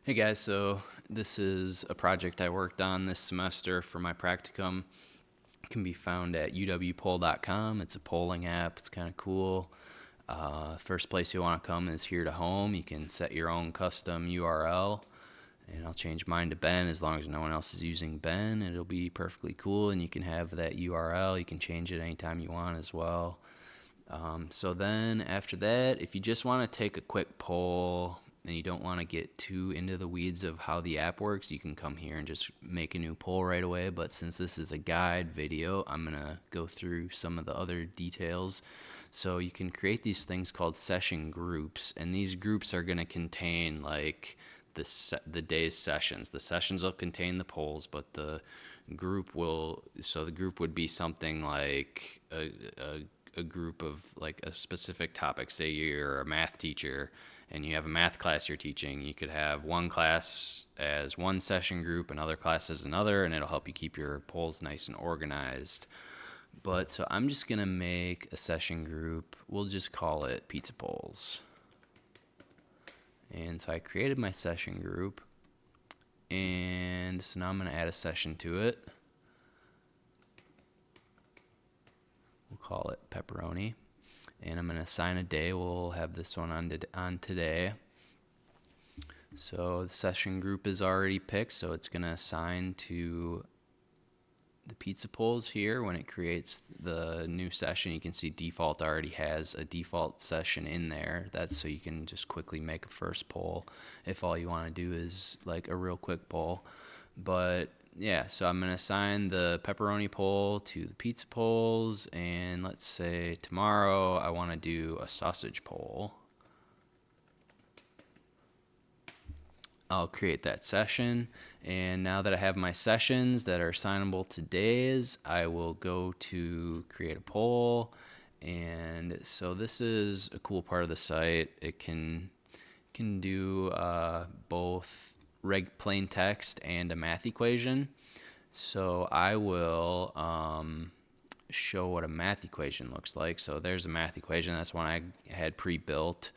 Hey guys, so this is a project I worked on this semester for my practicum. It can be found at UWpOll.com. It's a polling app. It's kind of cool. First place you want to come is here to home. You can set your own custom URL, and I'll change mine to Ben as long as no one else is using Ben. It'll be perfectly cool, and you can have that URL. You can change it anytime you want as well. So then after that, if you just want to take a quick poll and you don't want to get too into the weeds of how the app works, you can come here and just make a new poll right away. But since this is a guide video, I'm going to go through some of the other details. So you can create these things called session groups, and these groups are going to contain like the day's sessions. The sessions will contain the polls, but the group would be something like a group of like a specific topic. Say you're a math teacher and you have a math class you're teaching. You could have one class as one session group, another class as another, and it'll help you keep your polls nice and organized. But so I'm just gonna make a session group. We'll just call it pizza polls. And so I created my session group, and so now I'm gonna add a session to it. We'll call it pepperoni, and I'm going to assign a day. We'll have this one on today. So the session group is already picked, so it's going to assign to the pizza polls here. When it creates the new session, you can see default already has a default session in there. That's so you can just quickly make a first poll if all you want to do is like a real quick poll. But yeah, so I'm going to assign the pepperoni poll to the pizza polls, and let's say tomorrow I want to do a sausage poll. I'll create that session, and now that I have my sessions that are assignable to days, I will go to create a poll. And so this is a cool part of the site. It can do both plain text and a math equation. So I will show what a math equation looks like. So there's a math equation. That's one I had pre-built.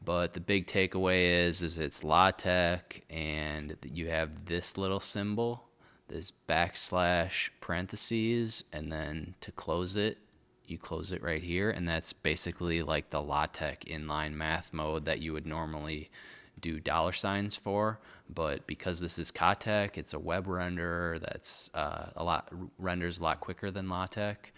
But the big takeaway is it's LaTeX, and you have this little symbol, this backslash parentheses, and then to close it, you close it right here, and that's basically like the LaTeX inline math mode that you would normally do dollar signs for. But because this is LaTeX, it's a web renderer that's renders a lot quicker than LaTeX,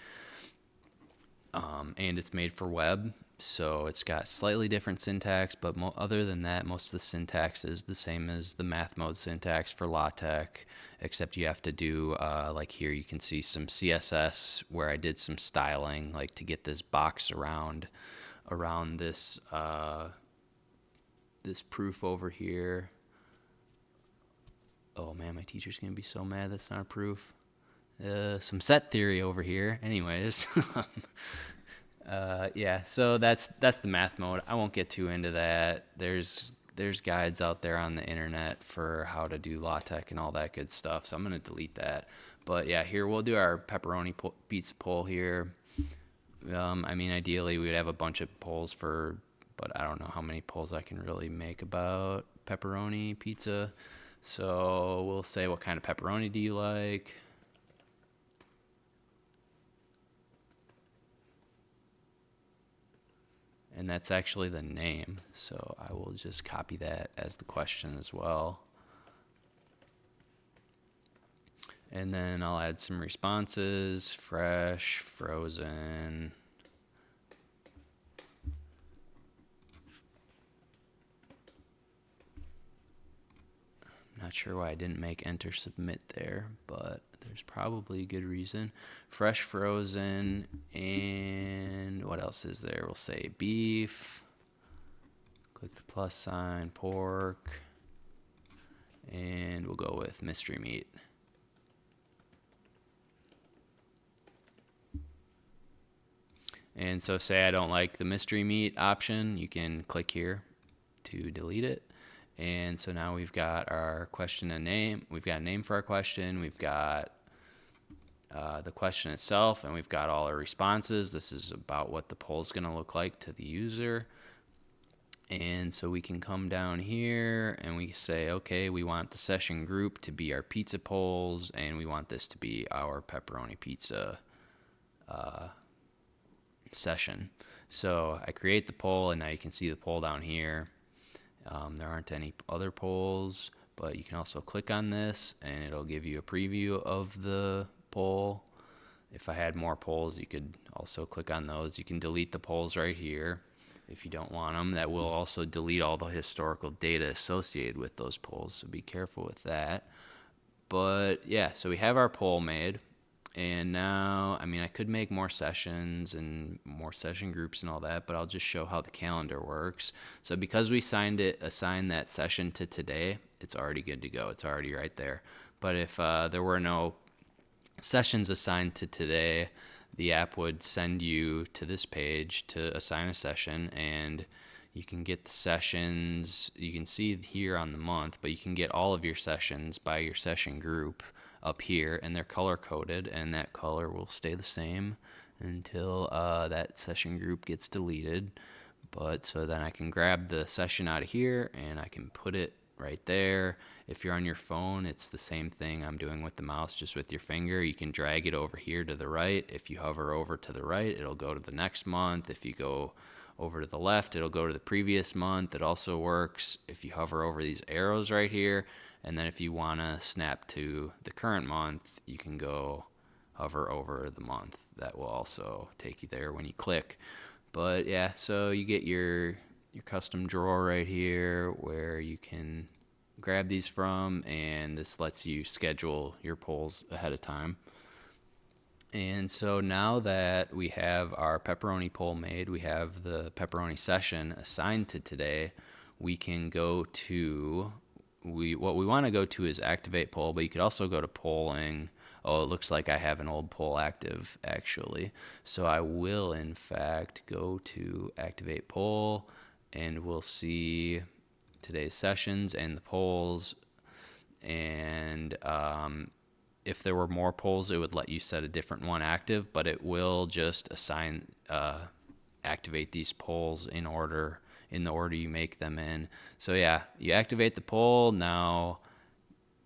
and it's made for web. So it's got slightly different syntax, but other than that, most of the syntax is the same as the math mode syntax for LaTeX, except you have to do, like here you can see some CSS where I did some styling, like to get this box around this this proof over here. Oh man, my teacher's gonna be so mad that's not a proof. Some set theory over here. Anyways. Yeah, so that's the math mode. I won't get too into that. There's guides out there on the internet for how to do LaTeX and all that good stuff, so I'm going to delete that. But yeah, here we'll do our pepperoni pizza poll here. I mean, ideally we'd have a bunch of polls but I don't know how many polls I can really make about pepperoni pizza. So we'll say, what kind of pepperoni do you like? And that's actually the name, so I will just copy that as the question as well. And then I'll add some responses: fresh, frozen. I'm not sure why I didn't make enter submit there, but there's probably a good reason. Fresh, frozen, and what else is there? We'll say beef. Click the plus sign, pork, and we'll go with mystery meat. And so say I don't like the mystery meat option, you can click here to delete it. And so now we've got our question and name. We've got a name for our question. We've got the question itself, and we've got all our responses. This is about what the poll is going to look like to the user. And so we can come down here and we say, okay, we want the session group to be our pizza polls, and we want this to be our pepperoni pizza session. So I create the poll, and now you can see the poll down here. There aren't any other polls, but you can also click on this and it'll give you a preview of the poll. If I had more polls, you could also click on those. You can delete the polls right here if you don't want them. That will also delete all the historical data associated with those polls, so be careful with that. But yeah, so we have our poll made. And now, I mean, I could make more sessions and more session groups and all that, but I'll just show how the calendar works. So because we assigned that session to today, it's already good to go. It's already right there. But if there were no sessions assigned to today, the app would send you to this page to assign a session, and you can get the sessions. You can see here on the month, but you can get all of your sessions by your session group up here, and they're color coded, and that color will stay the same until that session group gets deleted. But so then I can grab the session out of here and I can put it right there. If you're on your phone, it's the same thing I'm doing with the mouse, just with your finger. You can drag it over here to the right. If you hover over to the right, it'll go to the next month. If you go over to the left, it'll go to the previous month. It also works if you hover over these arrows right here. And then if you want to snap to the current month, you can go hover over the month. That will also take you there when you click. But yeah, so you get your custom drawer right here where you can grab these from, and this lets you schedule your polls ahead of time. And so now that we have our pepperoni poll made, we have the pepperoni session assigned to today, we can go to, what we want to go to is activate poll, but you could also go to polling. Oh, it looks like I have an old poll active actually. So I will in fact go to activate poll, and we'll see today's sessions and the polls. And if there were more polls, it would let you set a different one active, but it will just activate these polls in the order you make them in. So yeah, you activate the poll. Now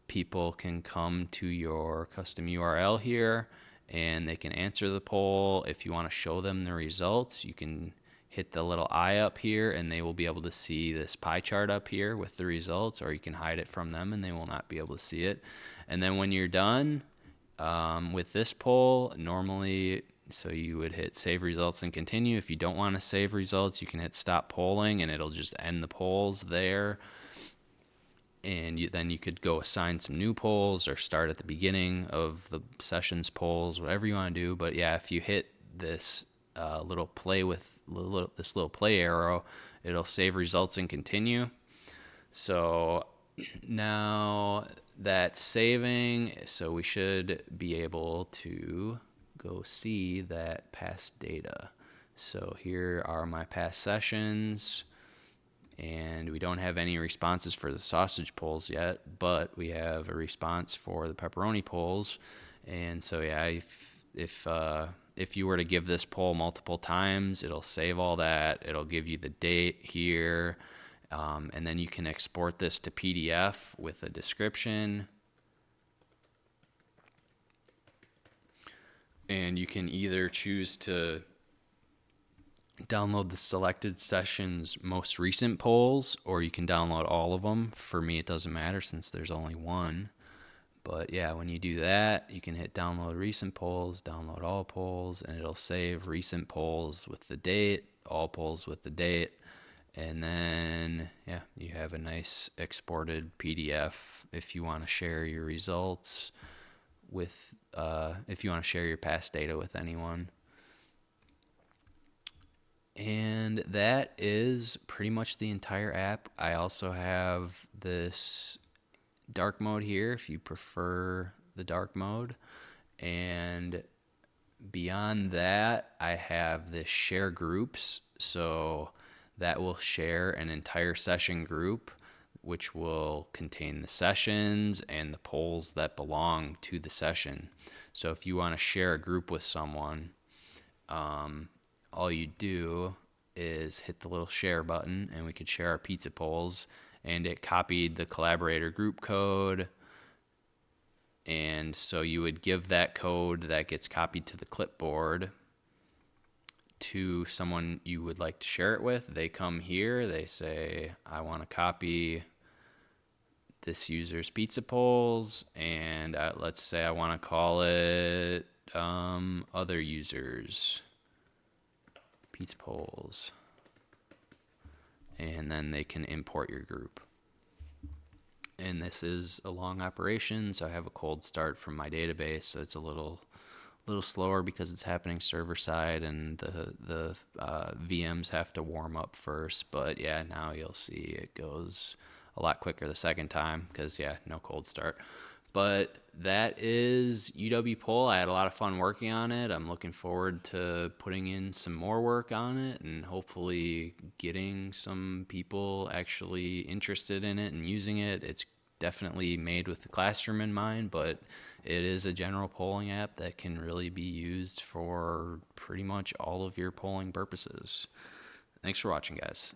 people can come to your custom URL here and they can answer the poll. If you want to show them the results, you can hit the little eye up here and they will be able to see this pie chart up here with the results, or you can hide it from them and they will not be able to see it. And then when you're done with this poll, normally, so you would hit save results and continue. If you don't want to save results, you can hit stop polling and it'll just end the polls there. And then you could go assign some new polls or start at the beginning of the session's polls, whatever you want to do. But yeah, if you hit this little play arrow, it'll save results and continue. So now that's saving, so we should be able to go see that past data. So here are my past sessions, and we don't have any responses for the sausage polls yet, but we have a response for the pepperoni polls. And so yeah, if you were to give this poll multiple times, it'll save all that. It'll give you the date here, and then you can export this to PDF with a description. And you can either choose to download the selected session's most recent polls, or you can download all of them. For me, it doesn't matter since there's only one. But yeah, when you do that, you can hit download recent polls, download all polls, and it'll save recent polls with the date, all polls with the date. And then, yeah, you have a nice exported PDF if you want to share your results with, if you want to share your past data with anyone. And that is pretty much the entire app. I also have this dark mode here if you prefer the dark mode. And beyond that, I have this share groups. So that will share an entire session group, which will contain the sessions and the polls that belong to the session. So if you want to share a group with someone, all you do is hit the little share button, and we could share our pizza polls, and it copied the collaborator group code. And so you would give that code that gets copied to the clipboard to someone you would like to share it with. They come here, they say, I want to copy this user's pizza polls, and let's say I want to call it other users pizza polls, and then they can import your group. And this is a long operation, so I have a cold start from my database, so it's a little slower because it's happening server side, and the VMs have to warm up first. But yeah, now you'll see it goes a lot quicker the second time because, yeah, no cold start. But that is UWpOll. I had a lot of fun working on it. I'm looking forward to putting in some more work on it and hopefully getting some people actually interested in it and using it. It's definitely made with the classroom in mind, but it is a general polling app that can really be used for pretty much all of your polling purposes. Thanks for watching, guys.